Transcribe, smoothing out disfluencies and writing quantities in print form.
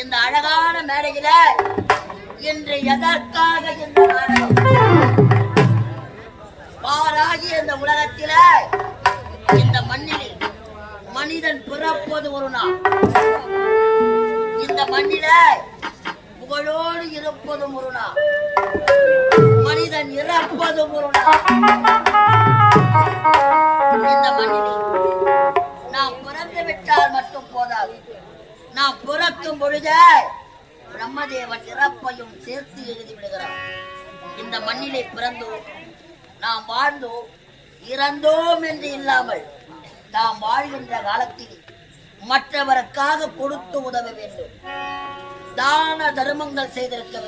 இந்த அழகான மேடையில இன்று எதற்காக இந்த நாடகம் பாராகி இந்த உலகத்தில இந்த மண்ணில் மனிதன் பிறப்பது ஒரு நாள், இந்த மண்ணில புகழோடு இருப்பதும் ஒரு நாள், மனிதன் இறப்பதும் ஒரு நாள். இந்த மண்ணில் நாம் பிறந்து விட்டால் மட்டும் போதாது, நாம் பிறக்கும் பொழுதே பிரம்மதேவன் இறப்பையும் சேர்த்து எழுதி விடுகிறார். இந்த மண்ணிலே பிறந்தோம், நாம் வாழ்ந்தோம், இறந்தோம் என்று இல்லாமல் நாம் வாழ்கின்ற காலத்தில் மற்றவருக்காக கொடுத்து உதவ வேண்டும், தான தர்மங்கள் செய்திருக்க வேண்டும்.